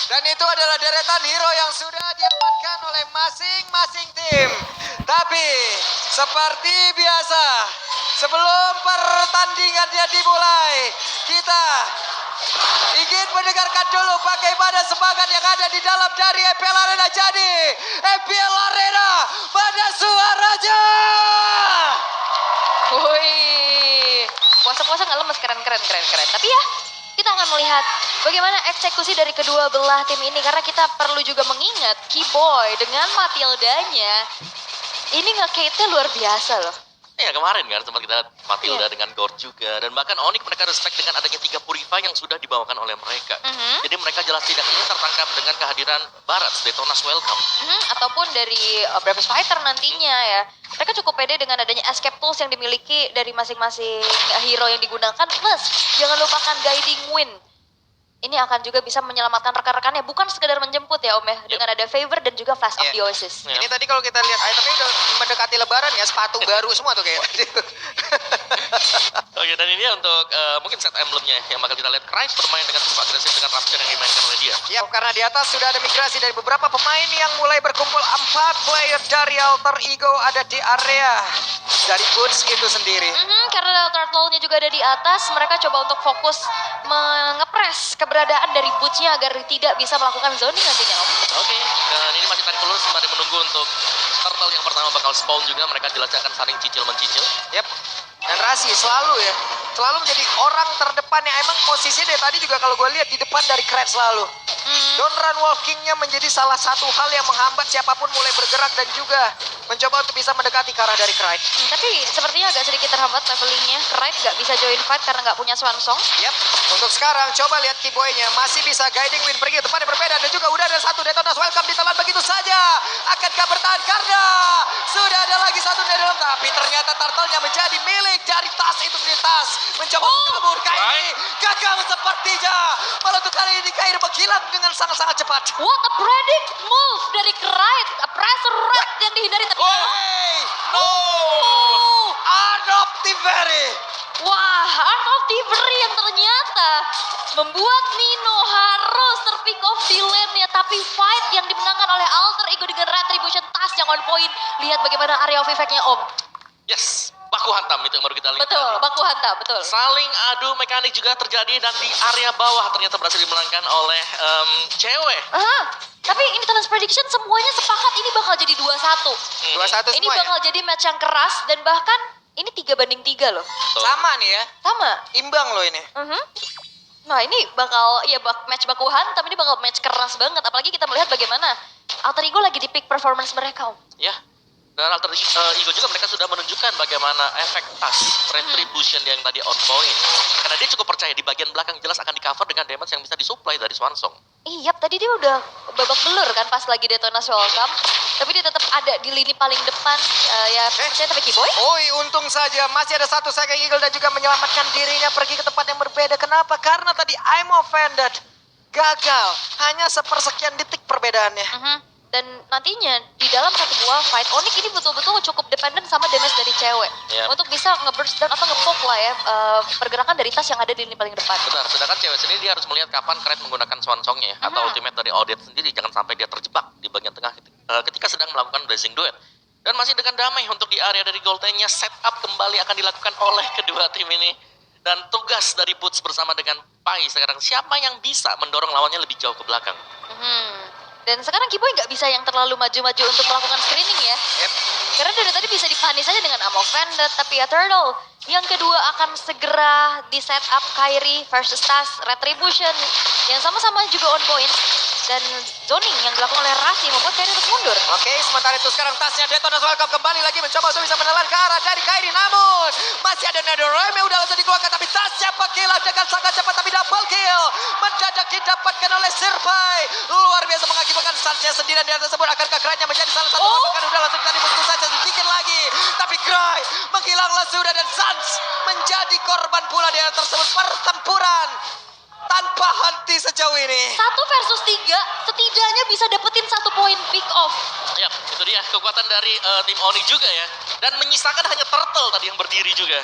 Dan itu adalah deretan hero yang sudah diamankan oleh masing-masing tim. Tapi seperti biasa, sebelum pertandingannya dimulai, kita ingin mendengarkan dulu bagaimana semangat yang ada di dalam dari EPL Arena. Jadi, EPL Arena pada suaranya. Wih, puasa-puasa nggak lemes, keren. Tapi ya, kita akan melihat bagaimana eksekusi dari kedua belah tim ini. Karena kita perlu juga mengingat Keyboy dengan Matildanya. Ini nge-Kate-nya luar biasa loh. Ya kemarin kan sempat kita lihat Matilda Iya. dengan Gord juga. Dan bahkan Onyx mereka respect dengan adanya 3 Purify yang sudah dibawakan oleh mereka. Jadi mereka jelas tidak ingin tertangkap dengan kehadiran Barat, Detona's welcome. Ataupun dari Brave Fighter nantinya ya. Mereka cukup pede dengan adanya escape tools yang dimiliki dari masing-masing hero yang digunakan. Plus, jangan lupakan Guiding Wind. Ini akan juga bisa menyelamatkan rekan-rekannya. Bukan sekedar menjemput ya Om ya. Dengan ada Favor dan juga Flash of Iya. the Oasis. Ya. Ini tadi kalau kita lihat itemnya udah mendekati lebaran ya, sepatu baru semua tuh kayaknya. Oke, dan ini untuk mungkin set emblemnya yang bakal kita lihat. Cryze bermain dengan cukup agresif dengan Rapture yang dimainkan oleh dia. Ya, karena di atas sudah ada migrasi dari beberapa pemain yang mulai berkumpul. 4 player dari Alter Ego ada di area dari Boots itu sendiri. Karena Turtle-nya juga ada di atas, mereka coba untuk fokus mengepres keberadaan dari Boots-nya agar tidak bisa melakukan zoning nantinya Om. Oke, dan ini masih tarik ulur sembari menunggu untuk Turtle yang pertama bakal spawn juga. Mereka jelas akan saling cicil-mencicil. Yap. Dan Rasi selalu menjadi orang terdepan yang emang posisinya dari tadi juga kalau gue lihat di depan dari Kret selalu. Don't run walking-nya menjadi salah satu hal yang menghambat siapapun mulai bergerak dan juga mencoba untuk bisa mendekati ke arah dari Kret. Tapi sepertinya agak sedikit terhambat levelingnya. Knight nggak bisa join fight karena nggak punya Swansong. Yap, untuk sekarang coba lihat Keyboy-nya masih bisa guiding win pergi ke tempat yang berbeda dan juga udah ada satu Detona's welcome ditelan begitu saja. Akankah bertahan karena sudah ada lagi satu di dalam, tapi ternyata turtle-nya menjadi milik dari tas itu sendiri. Tas mencoba kabur. Kairi gagal sepertinya. Malah untuk kali ini Kairi menghilang dengan sangat-sangat cepat. What a predict move dari Knight. A pressure rat yang dihindari tapi Hey, no, Art of Thievery. wah, Art of Thievery yang ternyata membuat Nino harus terpick off di lane-nya. Tapi fight yang dimenangkan oleh Alter Ego dengan Retribution Tas yang on point. Lihat bagaimana area of effect-nya Om. Yes, baku hantam itu yang baru kita lihat. Betul, baku hantam, betul. Saling adu mekanik juga terjadi dan di area bawah ternyata berhasil dimenangkan oleh cewek. Tapi ini Talents Prediction semuanya sepakat ini bakal jadi 2-1. 2-1 Ini semua ya? bakal jadi match yang keras dan bahkan ini 3-3 loh. Sama nih ya, Sama. imbang loh ini. Nah ini bakal ya match baku hantam, ini bakal match keras banget. Apalagi kita melihat bagaimana Alter Ego lagi di peak performance mereka Om. Ya, dan Alter Ego juga mereka sudah menunjukkan bagaimana efek tas Retribution yang tadi on point. Karena dia cukup percaya di bagian belakang jelas akan di cover dengan damage yang bisa disupply dari Swansong. Iya, tadi dia udah babak belur kan pas lagi Detona's welcome. Tapi dia tetap ada di lini paling depan. Ya percaya tapi Keyboy. Oi, untung saja masih ada satu Psychic Eagle dan juga menyelamatkan dirinya pergi ke tempat yang berbeda. Kenapa? Karena tadi I'm offended. Gagal. Hanya sepersekian detik perbedaannya. Dan nantinya di dalam satu buah fight, Onyx ini betul-betul cukup dependen sama damage dari cewek. Yap. Untuk bisa nge-burst down atau nge-poke lah ya pergerakan dari tas yang ada di lini paling depan. Benar, sedangkan cewek sendiri dia harus melihat kapan Kret menggunakan Swansongnya ya, atau ultimate dari Odette sendiri. Jangan sampai dia terjebak di bagian tengah ketika sedang melakukan Blazing Duet. Dan masih dengan damai untuk di area dari Golden-nya, setup kembali akan dilakukan oleh kedua tim ini. Dan tugas dari Boots bersama dengan Pai sekarang, siapa yang bisa mendorong lawannya lebih jauh ke belakang. Dan sekarang Keyboy nggak bisa yang terlalu maju-maju untuk melakukan screening ya. Yep. Karena dari tadi bisa dipanis aja dengan I'm offended. Tapi ya Turtle yang kedua akan segera di setup Kairi versus Tas Retribution. Yang sama-sama juga on point. Dan zoning yang dilakukan oleh Rasi membuat Kairi harus mundur. Oke, sementara itu sekarang tasnya Detona's welcome kembali lagi mencoba untuk bisa menelan ke arah dari Kairi. Namun masih ada Netherrealm yang udah langsung dikeluarkan, tapi tasnya pengkilan dengan sangat cepat, tapi double kill mendadak didapatkan oleh Sirpai. Luar biasa mengakibatkan Sanchez sendirian di atas tersebut. Akankah Cry-nya menjadi salah satu bahkan udah langsung tadi begitu saja sedikit lagi, tapi Cry menghilanglah sudah dan Sans menjadi korban pula di atas tersebut. Pertempuran tanpa tanpa henti sejauh ini. 1 versus 3, setidaknya bisa dapetin 1 poin pick off. Ya, itu dia kekuatan dari tim Oni juga ya. Dan menyisakan hanya Turtle tadi yang berdiri juga.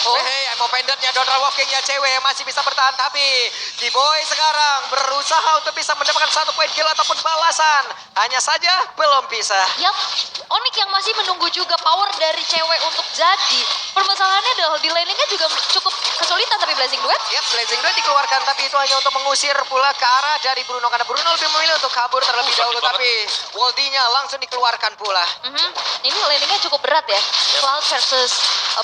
Oh. Hei, emo pendantnya, Donald Walking-nya cewek masih bisa bertahan. Tapi Kiboy sekarang berusaha untuk bisa mendapatkan 1 poin kill ataupun balasan. Hanya saja belum bisa. Yap, Onyx yang masih menunggu juga power dari cewek untuk jadi. Permasalahannya adalah di laning-nya juga cukup kesulitan tapi Blazing Duet. Ya, Blazing Duet dikeluarkan, tapi itu hanya untuk mengusir pula ke arah dari Bruno. Karena Bruno lebih memilih untuk kabur terlebih dahulu. sakit Tapi Waldy-nya langsung dikeluarkan pula. Ini laning-nya cukup berat ya. Cloud versus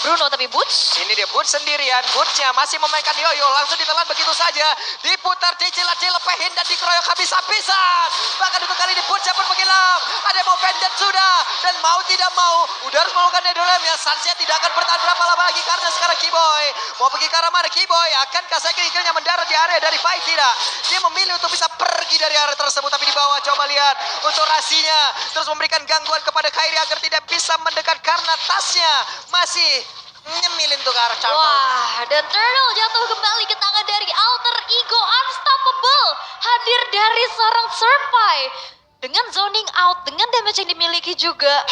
Bruno, tapi Boots. Ini dia Boots sendirian. Boots-nya masih memainkan Yoyo. Langsung ditelan begitu saja. Diputar, dilepehin dan dikeroyok habis-habisan. Bahkan untuk kali ini Boots-nya pun menghilang. Ada yang mau pendant sudah. Dan mau tidak mau, udah harus melakukan Nedolem-nya. Sansnya tidak akan bertahan berapa lama lagi. Karena sekarang Kiboy mau pergi ke arah mana? Kiboy akankah Cycling-nya mendarat di area dari Fight? Tidak. Dia memilih untuk bisa pergi dari area tersebut. Tapi di bawah coba lihat. Untuk Rasinya terus memberikan gangguan kepada Kairi agar tidak bisa mendekat. Karena tasnya masih nyemilin tuh ke arah Charlton. Wah, dan Turtle jatuh kembali ke tangan dari Alter Ego. Unstoppable hadir dari seorang Serpai. Dengan zoning out, dengan damage yang dimiliki juga.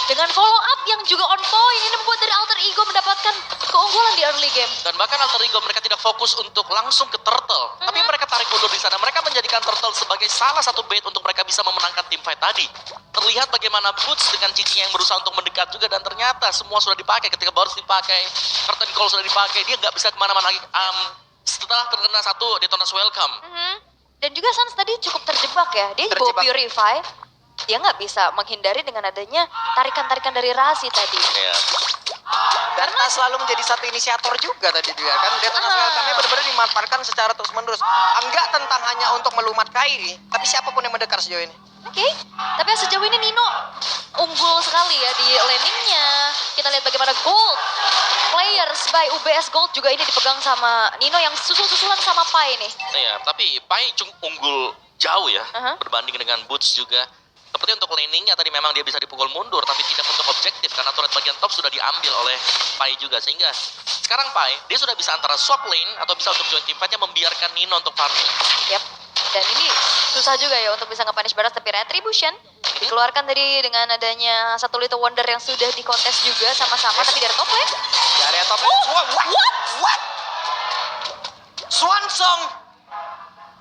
Dengan follow up yang juga on point. Ini membuat dari Alter Ego mendapatkan keunggulan di early game. Dan bahkan Alter Ego mereka tidak fokus untuk langsung ke Turtle. Tapi mereka tarik mundur di sana. Mereka menjadikan Turtle sebagai salah satu bait untuk mereka bisa memenangkan tim fight tadi. Terlihat bagaimana Boots dengan cincinya yang berusaha untuk mendekat juga. Dan ternyata semua sudah dipakai. Ketika Boros dipakai, Curtain Call sudah dipakai. Dia nggak bisa kemana-mana lagi. Setelah terkena 1 Detona's Welcome. Dan juga Sans tadi cukup terjebak ya. Dia bawa Purify. Dia nggak bisa menghindari dengan adanya tarikan-tarikan dari Rasi tadi. Iya. Dan Tas selalu menjadi satu inisiator juga tadi dia kan. Detona's Welcome-nya benar-benar dimanfaatkan secara terus-menerus. Enggak tentang hanya untuk melumat Kairi, tapi siapapun yang mendekat sejauh ini. Oke, tapi sejauh ini Nino unggul sekali ya di landingnya. Kita lihat bagaimana Gold players by UBS Gold juga ini dipegang sama Nino yang susul-susulan sama Pai nih. Iya, tapi Pai unggul jauh ya berbanding dengan Boots juga. Seperti untuk laningnya tadi memang dia bisa dipukul mundur, tapi tidak untuk objektif karena turret bagian top sudah diambil oleh Pai juga. Sehingga sekarang Pai dia sudah bisa antara swap lane atau bisa untuk join team fight-nya membiarkan Nino untuk farming. Yap. Dan ini susah juga ya untuk bisa nge-punish Baras, tapi Retribution dikeluarkan tadi dengan adanya satu Little Wonder yang sudah dikontes juga sama-sama, tapi dari top lane. Dari top lane. What? Swansong.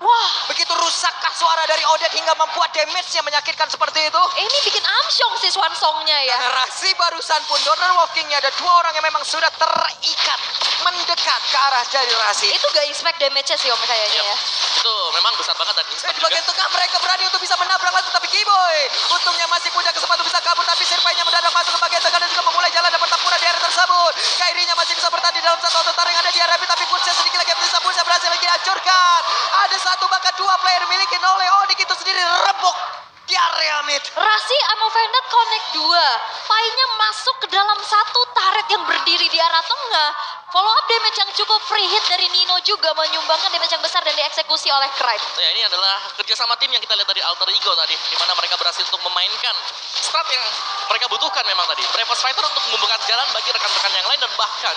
Wah, Begitu rusakkah suara dari Odette hingga membuat damage-nya menyakitkan seperti itu? ini bikin amsyong si Swansong-nya ya. Dan Rasi barusan pun Donor Walking-nya ada 2 orang yang memang sudah terikat mendekat ke arah dari Rasi. Itu gak expect damage-nya sih Om kayaknya ya. Itu memang besar banget dan instant Di juga. bagian tengah mereka berani untuk bisa menabrak langsung, tapi Kiboy untungnya masih punya kesempatan bisa kabur, tapi Sirpai-nya mendadak masuk ke bagian tengah dan juga memulai jalan dan pertempuran di area tersebut. Kairi-nya masih bisa bertahan di dalam satu auto tarik yang ada di area tapi Boots-nya sedikit lagi bisa berhasil lagi dihancurkan. Ada 1 bahkan 2 player dimiliki oleh Onyx itu sendiri rebuk di area mid. Rasi Amo Vended connect 2. Pai-nya masuk ke dalam satu turret yang berdiri di arah tengah. Follow up damage yang cukup free hit dari Nino juga menyumbangkan damage yang besar dan dieksekusi oleh Cripe. Ya, ini adalah kerjasama tim yang kita lihat dari Alter Ego tadi, di mana mereka berhasil untuk memainkan strat yang mereka butuhkan memang tadi. Bravest Fighter untuk membuka jalan bagi rekan-rekan yang lain dan bahkan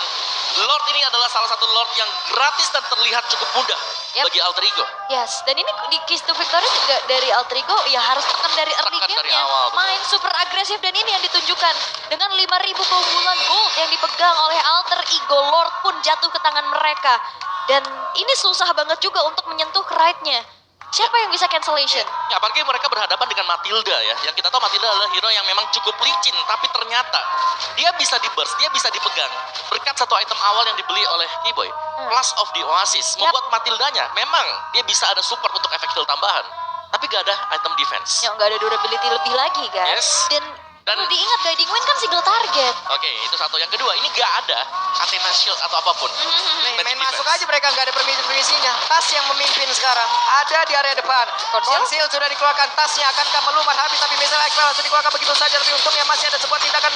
Lord ini adalah salah satu Lord yang gratis dan terlihat cukup mudah bagi Alter Ego. Yes, dan ini di Keys to Victory juga dari Alter Ego ya harus tekan dari early Tekan dari game-nya. awal, betul. Main super agresif dan ini yang ditunjukkan dengan 5.000 keunggulan gold yang dipegang oleh Alter Ego. Lord pun jatuh ke tangan mereka. Dan ini susah banget juga untuk menyentuh Cripe-nya. Siapa yang bisa cancellation? Ya, apalagi mereka berhadapan dengan Matilda ya. Yang kita tahu Matilda adalah hero yang memang cukup licin, tapi ternyata dia bisa di-burst, dia bisa dipegang. Berkat satu item awal yang dibeli oleh Kiboy, Plus of the Oasis, membuat Matildanya memang dia bisa ada support untuk efek heal tambahan. Tapi gak ada item defense. Ya nggak ada durability lebih lagi kan? Yes. Dan Dan- perlu diingat Guiding Wind kan single target. Oke, itu satu. Yang kedua, ini gak ada Athena Shield atau apapun. Main Magic masuk defense. aja mereka, nggak ada permisi-permisinya. Tas yang memimpin sekarang ada di area depan. Konsil sudah dikeluarkan, tasnya akankah melumat habis, tapi misalnya Ekpel langsung dikeluarkan begitu saja. Tapi untungnya masih ada sebuah tindakan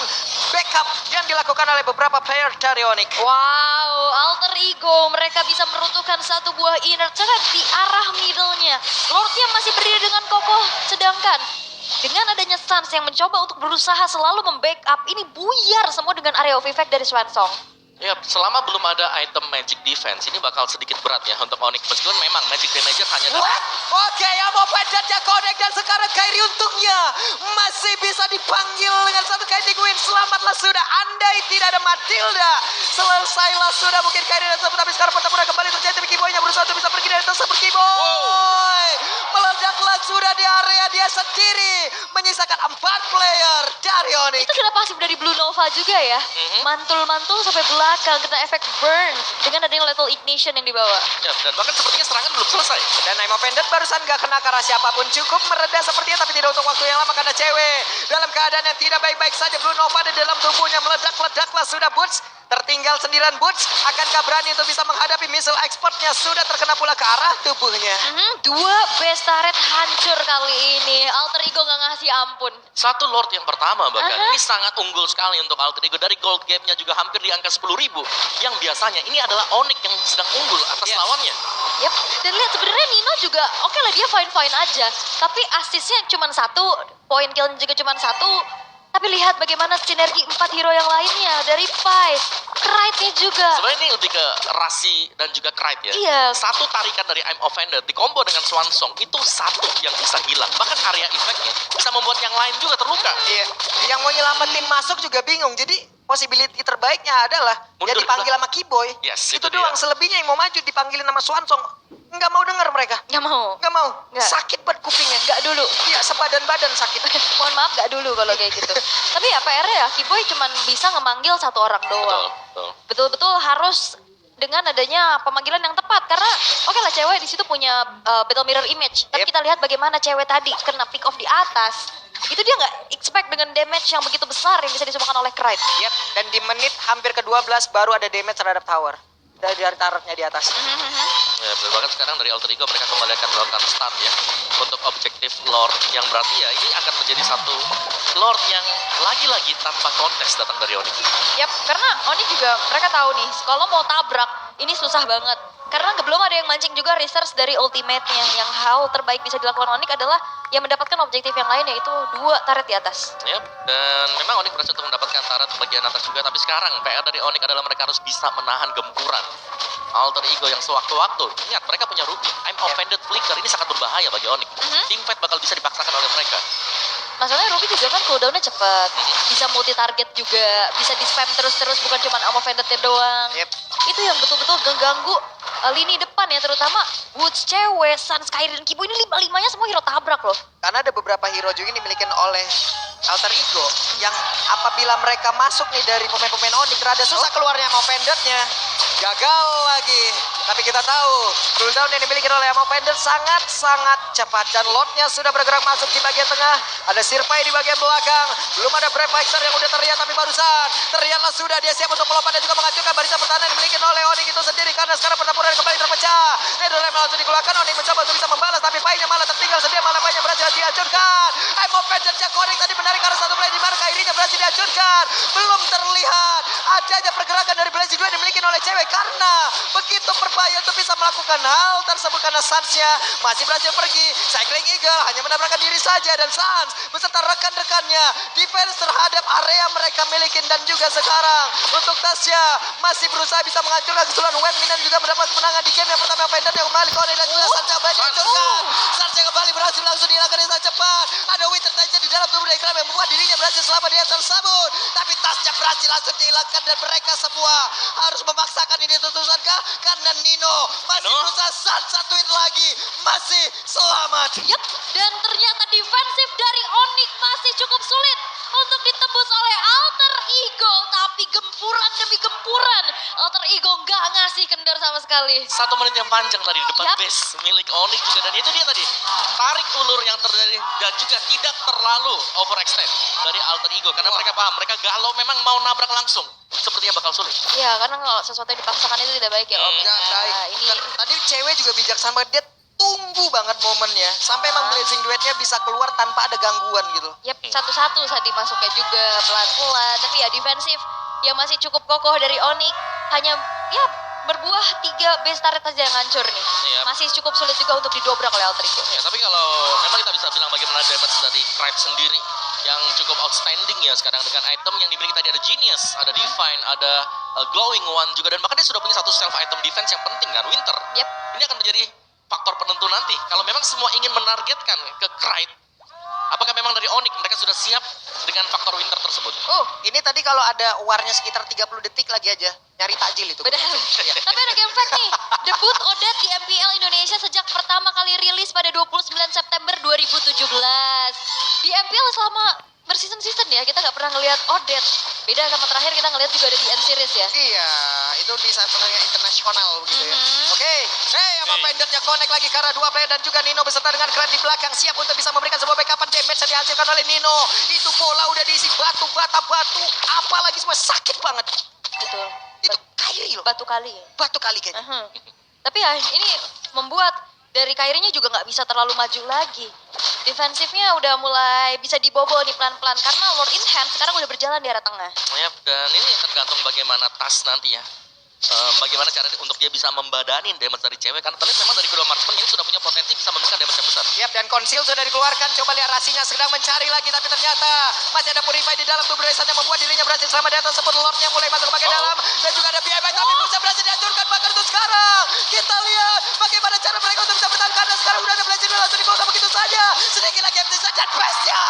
backup yang dilakukan oleh beberapa player dari Onyx. Wow, Alter Ego mereka bisa meruntuhkan satu buah inner circuit di arah middle-nya. Lordnya masih berdiri dengan kokoh, sedangkan dengan adanya Sans yang mencoba untuk berusaha selalu membackup, ini buyar semua dengan area of effect dari Swansong. Ya, selama belum ada item magic defense, ini bakal sedikit berat ya untuk Onyx. Meskipun memang magic damager hanya dapat. Oke, Amo Pendantnya connect dan sekarang Kairi untungnya masih bisa dipanggil dengan satu Guiding Wind. Selamatlah sudah, andai tidak ada Matilda. Selesailah sudah mungkin Kairi dan Sabu, tapi sekarang pertempuran kembali terjadi. Tapi Kiboy-nya berusaha untuk bisa pergi dari tersebut. Kiboy meledaklah sudah di area dia sendiri, menyisakan 4 player dari Onyx. Itu kena pasif dari Blue Nova juga ya. Mantul-mantul sampai belakang, kena efek burn dengan adanya lethal ignition yang dibawa. Ya, dan bahkan sepertinya serangan belum selesai. Dan Emo Pendant barusan gak kena ke arah siapapun, cukup mereda sepertinya tapi tidak untuk waktu yang lama karena cewek dalam keadaan yang tidak baik-baik saja. Blue Nova di dalam tubuhnya meledak-ledaklah sudah. Boots tertinggal sendirian. Boots akankah berani untuk bisa menghadapi missile expertnya? Sudah terkena pula ke arah tubuhnya. Dua base turret hancur kali ini. Alter Ego gak ngasih ampun. Satu Lord yang pertama bahkan ini sangat unggul sekali untuk Alter Ego. Dari gold gap-nya juga hampir di angka 10.000. Yang biasanya ini adalah Onyx yang sedang unggul atas lawannya. Yap, dan lihat sebenarnya Nino juga oke lah, dia fine-fine aja. Tapi asisnya cuma 1, poin killnya juga cuma 1. Tapi lihat bagaimana sinergi 4 hero yang lainnya dari Pai, Krite-nya juga. Sebenarnya ini lebih ke Rasi dan juga Krite ya. Iya. Satu tarikan dari I'm Offended dikombo dengan Swan Song itu satu yang bisa hilang. Bahkan area efeknya bisa membuat yang lain juga terluka. Iya, yang mau nyelamatin masuk juga bingung. Jadi possibility terbaiknya adalah Mundur ya dipanggil ke sama Kiboy. Yes, itu itu doang. dia. Selebihnya yang mau maju dipanggilin sama Swansong. Nggak mau denger mereka. Nggak mau. Nggak mau. Nggak. Sakit banget kupingnya. Nggak dulu. Iya, sebadan-badan sakit. Mohon maaf gak dulu kalau kayak gitu. Tapi ya PR-nya ya, Kiboy cuma bisa ngemanggil 1 orang doang. Betul. Betul-betul harus dengan adanya pemanggilan yang tepat. Karena oke lah cewek di situ punya battle mirror image. Tapi Yep. kita lihat bagaimana cewek tadi kena pick off di atas. Itu dia nggak expect dengan damage yang begitu besar yang bisa disumbangkan oleh Krite. Yep, dan di menit hampir ke-12 baru ada damage terhadap tower. Dari turretnya di atas. Ya, bahkan sekarang dari Alter Ego mereka kembali akan melakukan start ya untuk objektif Lord yang berarti ya ini akan menjadi satu Lord yang lagi-lagi tanpa konteks datang dari Onyx. Yap, karena Oni juga mereka tahu nih, kalau mau tabrak ini susah banget. Karena belum ada yang mancing juga research dari ultimate-nya. Yang hal terbaik bisa dilakukan Onyx adalah yang mendapatkan objektif yang lain, yaitu 2 turret di atas. Ya, dan memang Onyx berhasil untuk mendapatkan turret bagian atas juga, tapi sekarang PR dari Onyx adalah mereka harus bisa menahan gempuran Alter Ego yang sewaktu-waktu. Ingat, mereka punya Ruby. I'm Offended Flicker ini sangat berbahaya bagi Onyx. Teamfight bakal bisa dipaksakan oleh mereka. Masalahnya Ruby juga kan cooldown-nya cepet, bisa multi target juga, bisa di spam terus-terus, bukan cuma Amo Vendetta doang. Yep. Itu yang betul-betul ganggu lini depan ya, terutama Woods cewek, Sun, Skyrim, dan Kibo ini 5-5-nya semua hero tabrak loh. Karena ada beberapa hero juga yang dimiliki oleh Alter Ego yang apabila mereka masuk nih dari pemain-pemain Onyx rada susah keluarnya mau pendetnya. Gagal lagi. Tapi kita tahu cooldown yang dimiliki oleh Amo Pendant sangat-sangat cepat. Dan Lordnya sudah bergerak masuk di bagian tengah. Ada Sirpai di bagian belakang. Belum ada Brave Fighter yang udah terlihat, tapi barusan terlihatlah sudah dia siap untuk melompat dan juga menghancurkan barisan pertahanan yang dimiliki oleh Onyx itu sendiri. Karena sekarang pertempuran kembali terpecah. Netherlands langsung dikeluarkan. Onyx mencoba untuk bisa membalas, tapi Pai-nya malah tertinggal sendiri. Malah Pai-nya berhasil dihancurkan. Amo Pendant Jack Onyx tadi menarik ke arah satu play di mana Kairinya berhasil dihancurkan. Belum terlihat adanya pergerakan dari Blaze juga dimiliki oleh cewek, karena begitu berbahaya untuk bisa melakukan hal tersebut karena Sansnya masih berhasil pergi. Cycling Eagle hanya menabrakkan diri saja, dan Sans beserta rekan-rekannya defense terhadap area mereka miliki. Dan juga sekarang untuk Tasya masih berusaha bisa menghancurkan keseluruhan Web Minion juga mendapat kemenangan di game yang pertama. Pendant yang kembali Kone dan juga Sans yang berhasil dihancurkan. Sans yang kembali berhasil langsung dihilangkan dengan sangat cepat. Ada Winter Tension di dalam tubuh Deklam yang membuat dirinya berhasil selamat dia tersebut, tapi Tasya berhasil langsung dihilangkan. Dan mereka semua harus memaksakan ini terusankah karena Nino masih berusaha. Sans satu hit lagi masih selamat. Yup, dan ternyata defensif dari Onyx masih cukup sulit untuk ditembus oleh Alter Ego. Tapi gempuran demi gempuran, Alter Ego nggak ngasih kendor sama sekali. 1 menit yang panjang tadi di depan Yap. base milik Onyx juga, dan itu dia tadi tarik ulur yang terjadi dan juga tidak terlalu overextend dari Alter Ego karena mereka paham mereka galau memang mau nabrak langsung sepertinya bakal sulit. Ya, karena kalau sesuatu yang dipaksakan itu tidak baik ya Om. Ya, baik. Nah, ini Tadi cewek juga bijaksana, dia tunggu banget momennya sampai emang Blazing Duetnya bisa keluar tanpa ada gangguan gitu. Yap, satu-satu saat dimasuknya juga pelan-pelan. Tapi ya defensif yang masih cukup kokoh dari Onyx. Hanya ya berbuah 3 base turret aja yang hancur nih. Yap. Masih cukup sulit juga untuk didobrak oleh Alter Ego. Ya, tapi kalau memang kita bisa bilang bagaimana damage dari Krite sendiri yang cukup outstanding ya sekarang dengan item yang dimiliki tadi. Ada Genius, ada Divine, ada Glowing One juga, dan bahkan dia sudah punya satu self item defense yang penting kan, Winter. Yep. Ini akan menjadi faktor penentu nanti. Kalau memang semua ingin menargetkan ke Krite, apakah memang dari Onyx mereka sudah siap dengan faktor Winter tersebut? Ini tadi kalau ada warnya sekitar 30 detik lagi aja nyari takjil itu. Benar. Iya. Tapi ada game fact nih. Debut Odet di MPL Indonesia sejak pertama kali rilis pada 29 September 2017. Di MPL selama berseason-season ya, kita nggak pernah ngelihat Odet. Beda sama terakhir kita ngelihat juga ada di N-Series ya. Iya, itu di saat pertandingan internasional begitu ya. Oke, sama Pendernya connect lagi ke arah dua player dan juga Nino beserta dengan Krat di belakang siap untuk bisa memberikan sebuah backupan damage yang dihasilkan oleh Nino. Itu bola udah diisi batu, batu, apalagi semua sakit banget. Betul. Itu Kairi loh, Batu kali. batu kali kayaknya. Tapi ya ini membuat dari Kairinya juga nggak bisa terlalu maju lagi. Defensifnya udah mulai bisa dibobol nih pelan-pelan karena Lord in Hand sekarang udah berjalan di arah tengah. Ya, dan ini tergantung bagaimana Tas nanti ya. Bagaimana cara untuk dia bisa membadani damage dari cewek, karena terlihat memang dari kedua marksman ini sudah punya potensi bisa memberikan damage yang besar. Yap, dan Conceal sudah dikeluarkan. Coba lihat Rasinya sedang mencari lagi, tapi ternyata masih ada Purify di dalam tubuh Resan yang membuat dirinya berhasil selamat di atas. Sebut Lordnya mulai masuk ke bagian dalam, dan juga ada BMI, tapi bisa berhasil dihancurkan bahkan untuk sekarang. Kita lihat bagaimana cara mereka untuk bisa bertahan, karena sekarang udah ada Blazing langsung dibawa begitu saja. Sedikit lagi MTZ dan Bestnya